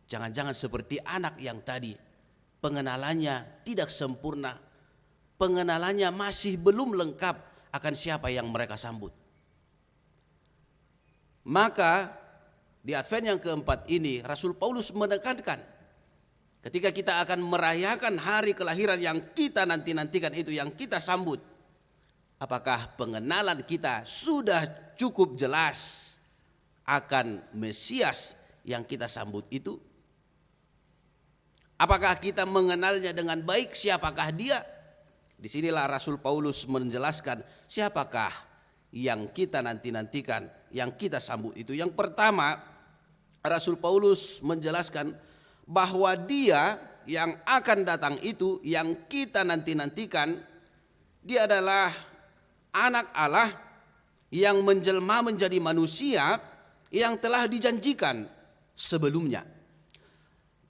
Jangan-jangan seperti anak yang tadi, pengenalannya tidak sempurna, pengenalannya masih belum lengkap akan siapa yang mereka sambut. Maka di Advent yang keempat ini Rasul Paulus menekankan, ketika kita akan merayakan hari kelahiran yang kita nanti-nantikan itu, yang kita sambut, apakah pengenalan kita sudah cukup jelas akan Mesias yang kita sambut itu? Apakah kita mengenalnya dengan baik, siapakah dia? Disinilah Rasul Paulus menjelaskan siapakah yang kita nanti-nantikan, yang kita sambut itu. Yang pertama, Rasul Paulus menjelaskan bahwa dia yang akan datang itu, yang kita nanti-nantikan, dia adalah anak Allah yang menjelma menjadi manusia yang telah dijanjikan sebelumnya.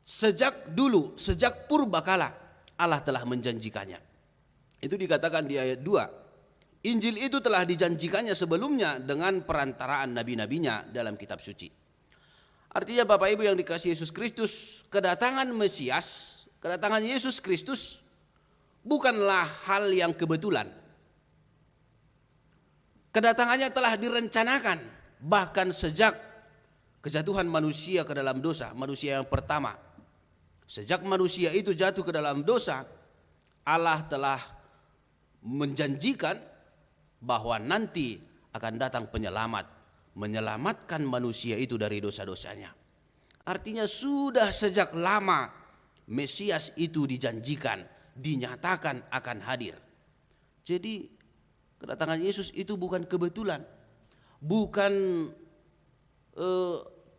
Sejak dulu, sejak purbakala Allah telah menjanjikannya. Itu dikatakan di ayat 2. Injil itu telah dijanjikannya sebelumnya dengan perantaraan nabi-nabinya dalam kitab suci. Artinya Bapak Ibu yang dikasihi Yesus Kristus, kedatangan Mesias, kedatangan Yesus Kristus bukanlah hal yang kebetulan. Kedatangannya telah direncanakan bahkan sejak kejatuhan manusia ke dalam dosa, manusia yang pertama. Sejak manusia itu jatuh ke dalam dosa, Allah telah menjanjikan bahwa nanti akan datang penyelamat, menyelamatkan manusia itu dari dosa-dosanya. Artinya sudah sejak lama Mesias itu dijanjikan, dinyatakan akan hadir. Jadi kedatangan Yesus itu bukan kebetulan, bukan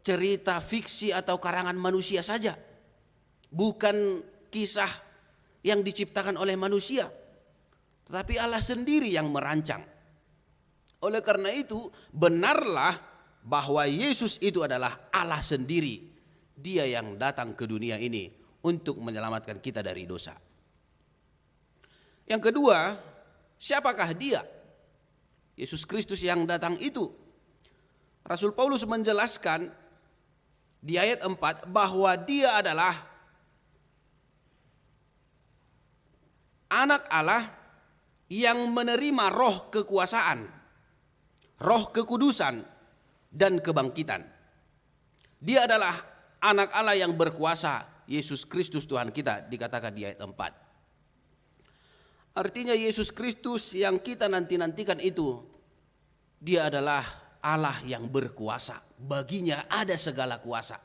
cerita fiksi atau karangan manusia saja, bukan kisah yang diciptakan oleh manusia, tetapi Allah sendiri yang merancang. Oleh karena itu, benarlah bahwa Yesus itu adalah Allah sendiri. Dia yang datang ke dunia ini untuk menyelamatkan kita dari dosa. Yang kedua, siapakah dia? Yesus Kristus yang datang itu. Rasul Paulus menjelaskan di ayat 4 bahwa dia adalah anak Allah yang menerima roh kekuasaan, roh kekudusan, dan kebangkitan. Dia adalah anak Allah yang berkuasa, Yesus Kristus Tuhan kita, dikatakan di ayat 4. Artinya Yesus Kristus yang kita nanti-nantikan itu, dia adalah Allah yang berkuasa. Baginya ada segala kuasa.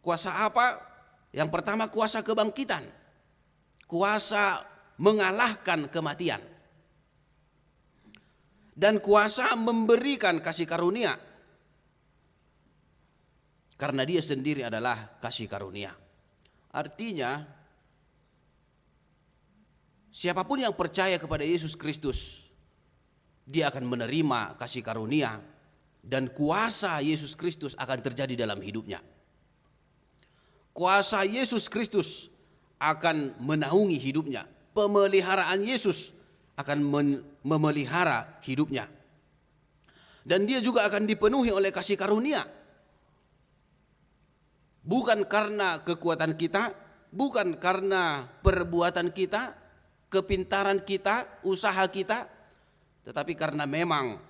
Kuasa apa? Yang pertama kuasa kebangkitan. Kuasa mengalahkan kematian. Dan kuasa memberikan kasih karunia. Karena dia sendiri adalah kasih karunia. Artinya, siapapun yang percaya kepada Yesus Kristus, dia akan menerima kasih karunia dan kuasa Yesus Kristus akan terjadi dalam hidupnya. Kuasa Yesus Kristus akan menaungi hidupnya. Pemeliharaan Yesus akan memelihara hidupnya. Dan dia juga akan dipenuhi oleh kasih karunia. Bukan karena kekuatan kita, bukan karena perbuatan kita, kepintaran kita, usaha kita, tetapi karena memang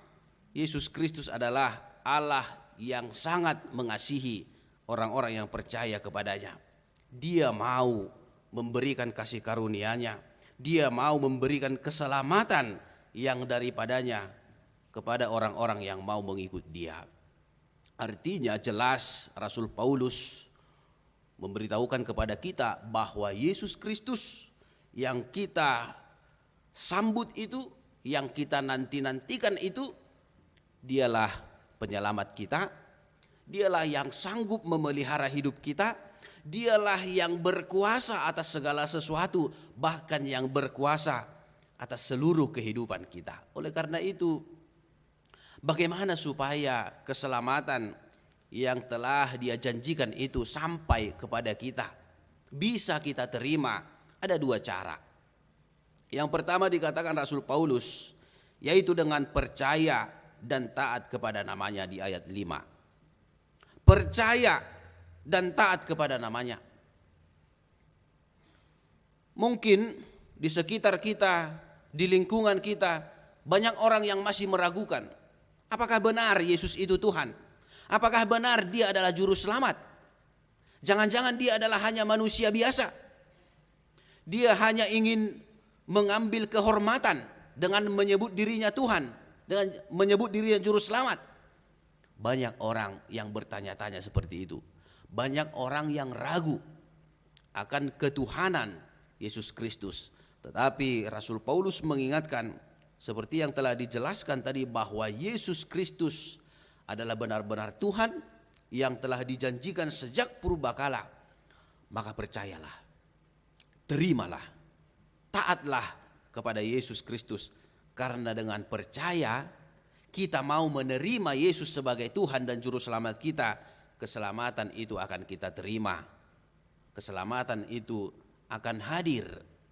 Yesus Kristus adalah Allah yang sangat mengasihi orang-orang yang percaya kepadanya. Dia mau memberikan kasih karunia-Nya. Dia mau memberikan keselamatan yang daripadanya kepada orang-orang yang mau mengikut dia. Artinya jelas Rasul Paulus memberitahukan kepada kita bahwa Yesus Kristus yang kita sambut itu, yang kita nanti-nantikan itu, dialah penyelamat kita, dialah yang sanggup memelihara hidup kita, dialah yang berkuasa atas segala sesuatu, bahkan yang berkuasa atas seluruh kehidupan kita. Oleh karena itu, bagaimana supaya keselamatan yang telah Dia janjikan itu sampai kepada kita, bisa kita terima? Ada dua cara. Yang pertama dikatakan Rasul Paulus, yaitu dengan percaya dan taat kepada namanya di ayat 5. Percaya dan taat kepada namanya. Mungkin di sekitar kita, di lingkungan kita, banyak orang yang masih meragukan, apakah benar Yesus itu Tuhan? Apakah benar Dia adalah juru selamat? Jangan-jangan Dia adalah hanya manusia biasa. Dia hanya ingin mengambil kehormatan dengan menyebut dirinya Tuhan, dengan menyebut dirinya juru selamat. Banyak orang yang bertanya-tanya seperti itu. Banyak orang yang ragu akan ketuhanan Yesus Kristus. Tetapi Rasul Paulus mengingatkan, seperti yang telah dijelaskan tadi, bahwa Yesus Kristus adalah benar-benar Tuhan yang telah dijanjikan sejak purbakala. Maka percayalah, terimalah, taatlah kepada Yesus Kristus. Karena dengan percaya kita mau menerima Yesus sebagai Tuhan dan Juru Selamat kita, keselamatan itu akan kita terima. Keselamatan itu akan hadir,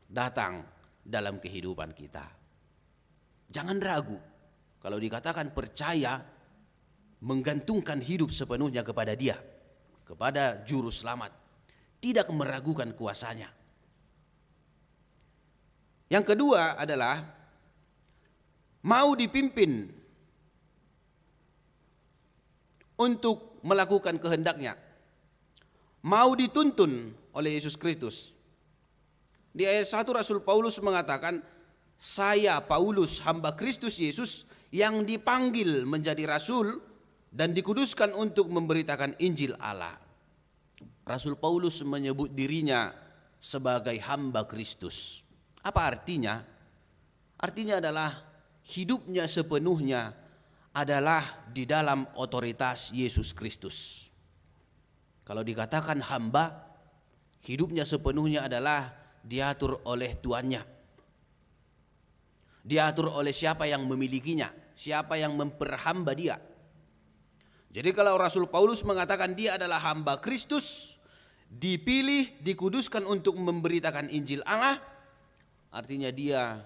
datang dalam kehidupan kita. Jangan ragu. Kalau dikatakan percaya, menggantungkan hidup sepenuhnya kepada Dia, kepada Juru Selamat, tidak meragukan kuasanya. Yang kedua adalah mau dipimpin untuk melakukan kehendaknya, mau dituntun oleh Yesus Kristus. Di ayat 1 Rasul Paulus mengatakan, saya Paulus hamba Kristus Yesus yang dipanggil menjadi rasul dan dikuduskan untuk memberitakan Injil Allah. Rasul Paulus menyebut dirinya sebagai hamba Kristus. Apa artinya? Artinya adalah hidupnya sepenuhnya adalah di dalam otoritas Yesus Kristus. Kalau dikatakan hamba, hidupnya sepenuhnya adalah diatur oleh tuannya. Diatur oleh siapa yang memilikinya, siapa yang memperhamba dia. Jadi kalau Rasul Paulus mengatakan dia adalah hamba Kristus, dipilih, dikuduskan untuk memberitakan Injil Allah, artinya dia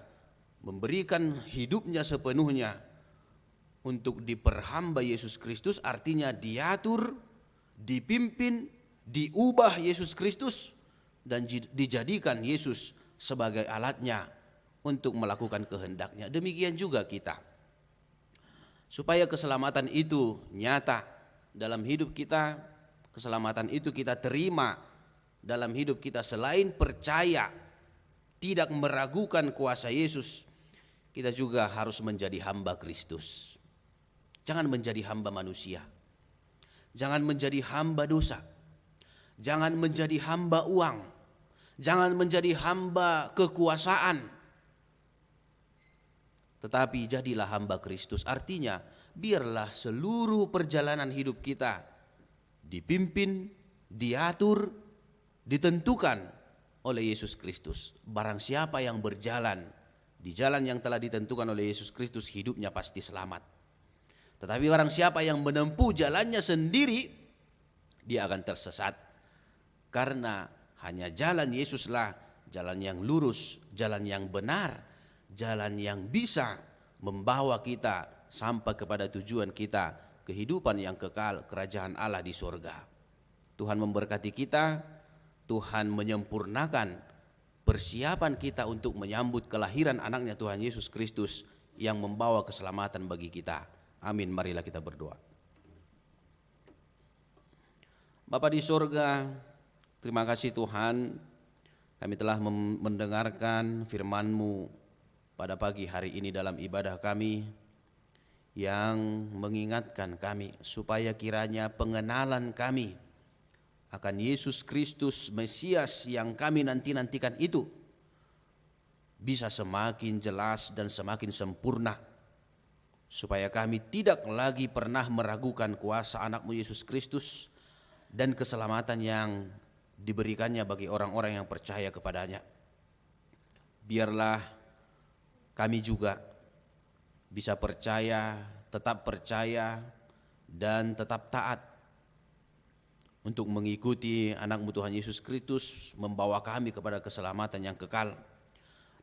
memberikan hidupnya sepenuhnya untuk diperhamba Yesus Kristus, artinya diatur, dipimpin, diubah Yesus Kristus, dan dijadikan Yesus sebagai alatnya untuk melakukan kehendaknya. Demikian juga kita. Supaya keselamatan itu nyata dalam hidup kita, keselamatan itu kita terima dalam hidup kita, selain percaya, tidak meragukan kuasa Yesus, kita juga harus menjadi hamba Kristus. Jangan menjadi hamba manusia. Jangan menjadi hamba dosa. Jangan menjadi hamba uang. Jangan menjadi hamba kekuasaan. Tetapi jadilah hamba Kristus. Artinya biarlah seluruh perjalanan hidup kita dipimpin, diatur, ditentukan oleh Yesus Kristus. Barang siapa yang berjalan di jalan yang telah ditentukan oleh Yesus Kristus, hidupnya pasti selamat. Tetapi barang siapa yang menempuh jalannya sendiri, dia akan tersesat. Karena hanya jalan Yesuslah jalan yang lurus, jalan yang benar, jalan yang bisa membawa kita sampai kepada tujuan kita, kehidupan yang kekal, kerajaan Allah di surga. Tuhan memberkati kita, Tuhan menyempurnakan persiapan kita untuk menyambut kelahiran anaknya Tuhan Yesus Kristus yang membawa keselamatan bagi kita. Amin. Marilah kita berdoa. Bapa di surga, terima kasih Tuhan, kami telah mendengarkan firman-Mu pada pagi hari ini dalam ibadah kami, yang mengingatkan kami supaya kiranya pengenalan kami akan Yesus Kristus Mesias yang kami nanti-nantikan itu bisa semakin jelas dan semakin sempurna, supaya kami tidak lagi pernah meragukan kuasa anak-Mu Yesus Kristus dan keselamatan yang diberikannya bagi orang-orang yang percaya kepadanya. Biarlah kami juga bisa percaya, dan tetap taat untuk mengikuti anak-Mu Tuhan Yesus Kristus membawa kami kepada keselamatan yang kekal.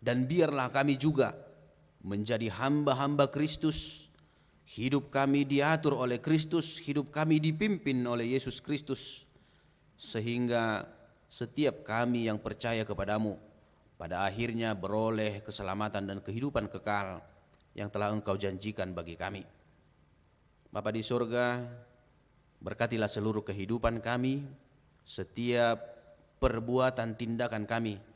Dan biarlah kami juga menjadi hamba-hamba Kristus, hidup kami diatur oleh Kristus, hidup kami dipimpin oleh Yesus Kristus, sehingga setiap kami yang percaya kepadamu pada akhirnya beroleh keselamatan dan kehidupan kekal yang telah Engkau janjikan bagi kami. Bapa di surga, berkatilah seluruh kehidupan kami, setiap perbuatan tindakan kami,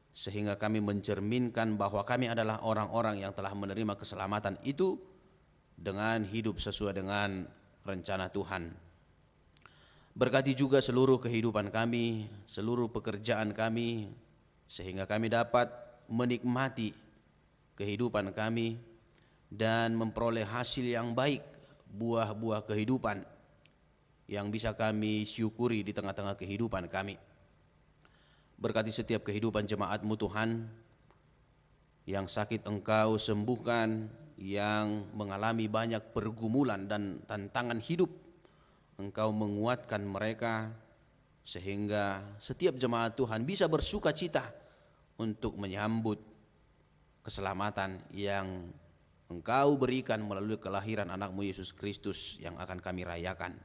sehingga kami mencerminkan bahwa kami adalah orang-orang yang telah menerima keselamatan itu dengan hidup sesuai dengan rencana Tuhan. Berkati juga seluruh kehidupan kami, seluruh pekerjaan kami, sehingga kami dapat menikmati kehidupan kami dan memperoleh hasil yang baik, buah-buah kehidupan yang bisa kami syukuri di tengah-tengah kehidupan kami. Berkati setiap kehidupan jemaat-Mu Tuhan, yang sakit Engkau sembuhkan, yang mengalami banyak pergumulan dan tantangan hidup, Engkau menguatkan mereka, sehingga setiap jemaat Tuhan bisa bersuka cita untuk menyambut keselamatan yang Engkau berikan melalui kelahiran anak-Mu Yesus Kristus yang akan kami rayakan.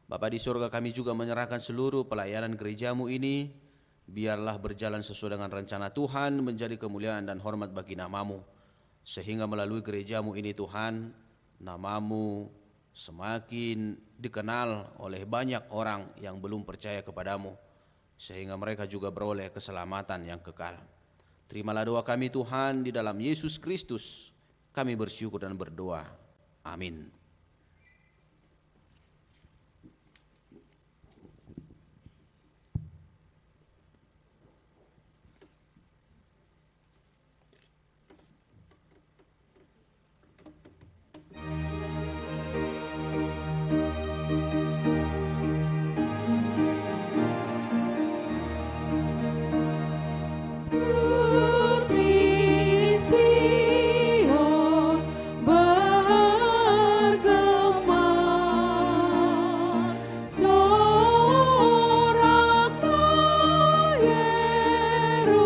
Bapa di surga, kami juga menyerahkan seluruh pelayanan gereja-Mu ini, biarlah berjalan sesuai dengan rencana Tuhan, menjadi kemuliaan dan hormat bagi nama-Mu, sehingga melalui gereja-Mu ini Tuhan, nama-Mu semakin dikenal oleh banyak orang yang belum percaya kepadamu, sehingga mereka juga beroleh keselamatan yang kekal. Terimalah doa kami Tuhan, di dalam Yesus Kristus kami bersyukur dan berdoa. Amin. Putri Sion bergema, soraklah Yerusalem,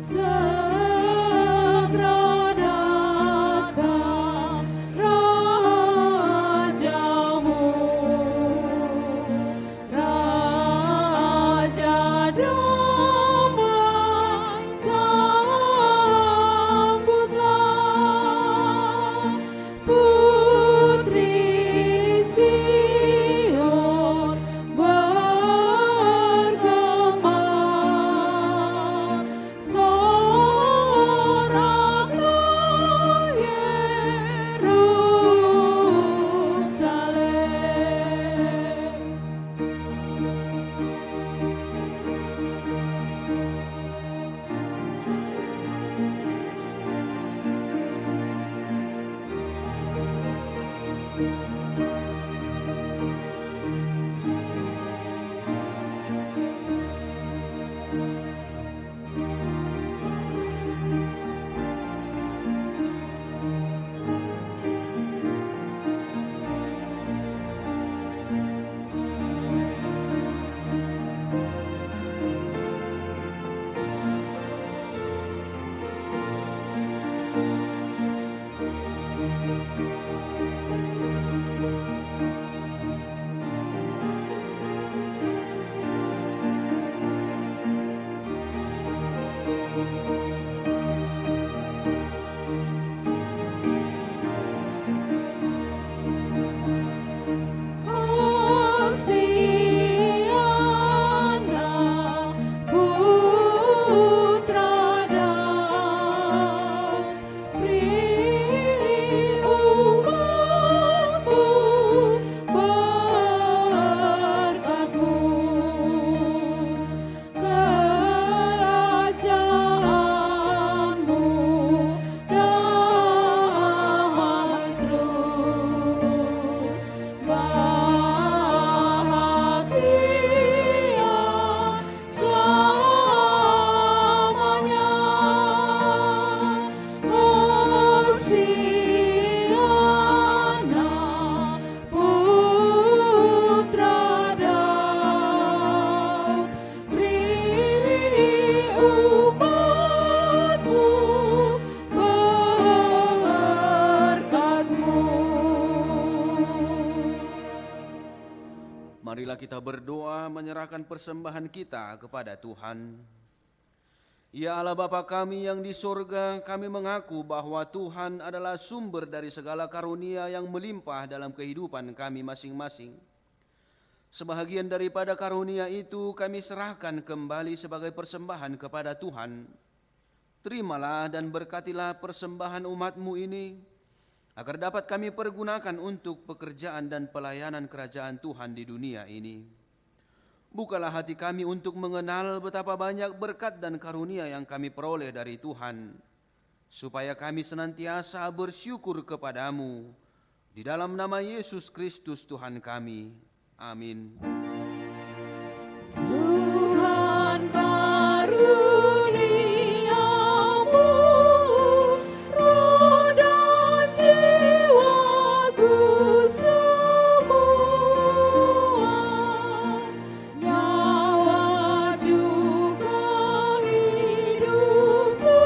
segera datang Rajamu. Raja damai sambutlah, Putri Sion bergema, soraklah Yerusalem. Marilah kita berdoa menyerahkan persembahan kita kepada Tuhan. Ya Allah Bapa kami yang di surga, kami mengaku bahwa Tuhan adalah sumber dari segala karunia yang melimpah dalam kehidupan kami masing-masing. Sebahagian daripada karunia itu kami serahkan kembali sebagai persembahan kepada Tuhan. Terimalah dan berkatilah persembahan umat-Mu ini, agar dapat kami pergunakan untuk pekerjaan dan pelayanan kerajaan Tuhan di dunia ini. Bukalah hati kami untuk mengenal betapa banyak berkat dan karunia yang kami peroleh dari Tuhan, supaya kami senantiasa bersyukur kepadamu. Di dalam nama Yesus Kristus Tuhan kami. Amin. Tuhan karuniamu, roh dan jiwaku semua, nyawa juga hidupku,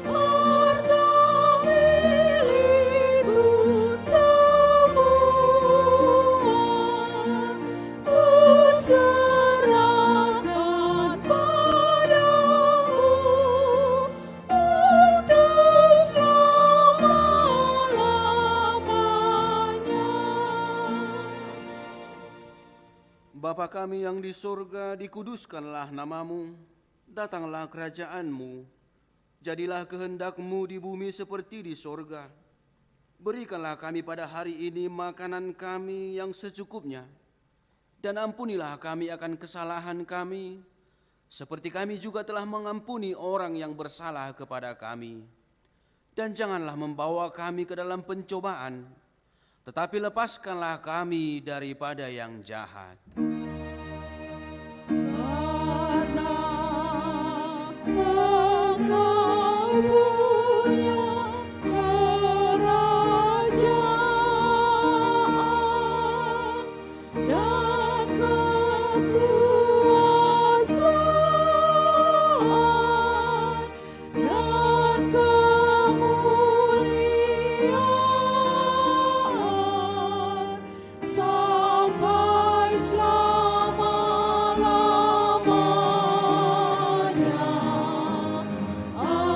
harta milikku semua, ku serahkan padamu untuk selama-lamanya. Bapa kami yang di surga, dikuduskanlah namamu, datanglah kerajaanmu, jadilah kehendak-Mu di bumi seperti di surga. Berikanlah kami pada hari ini makanan kami yang secukupnya, dan ampunilah kami akan kesalahan kami, seperti kami juga telah mengampuni orang yang bersalah kepada kami. Dan janganlah membawa kami ke dalam pencobaan, tetapi lepaskanlah kami daripada yang jahat. Karena Engkau punya kerajaan dan kekuasaan dan kemuliaan sampai selama-lamanya. Amin.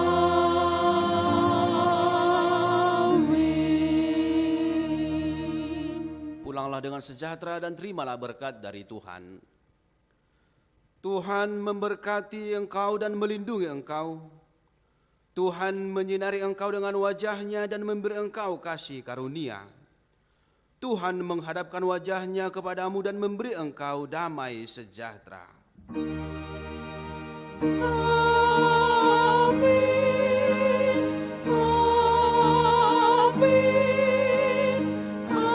Pulanglah dengan sejahtera dan terimalah berkat dari Tuhan. Tuhan memberkati engkau dan melindungi engkau. Tuhan menyinari engkau dengan wajah-Nya dan memberi engkau kasih karunia. Tuhan menghadapkan wajah-Nya kepadamu dan memberi engkau damai sejahtera. Amin. Amin. Amin.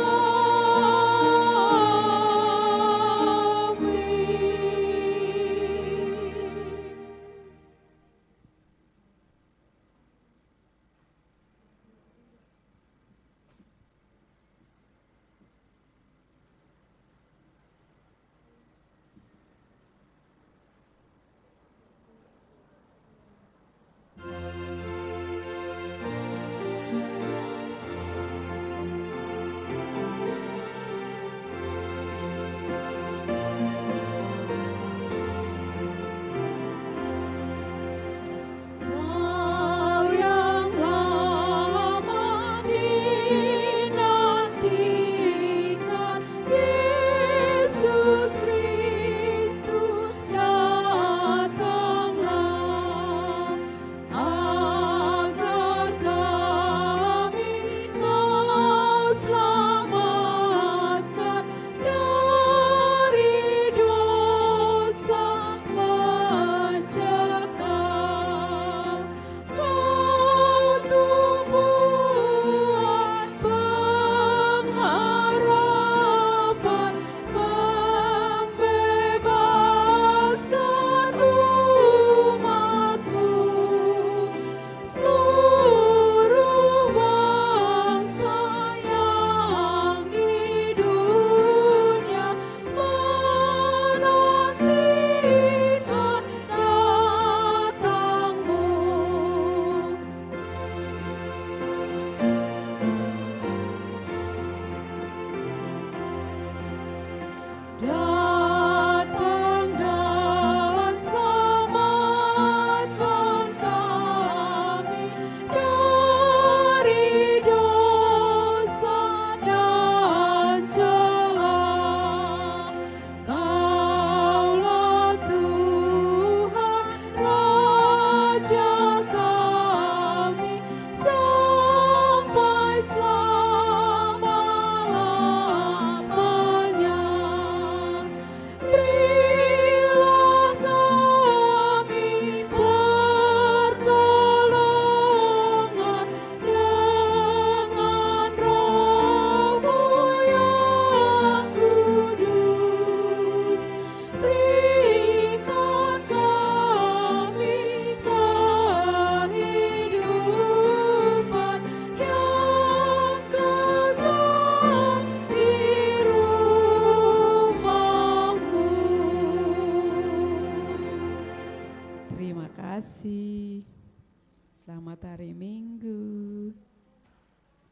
kasih. Selamat hari Minggu.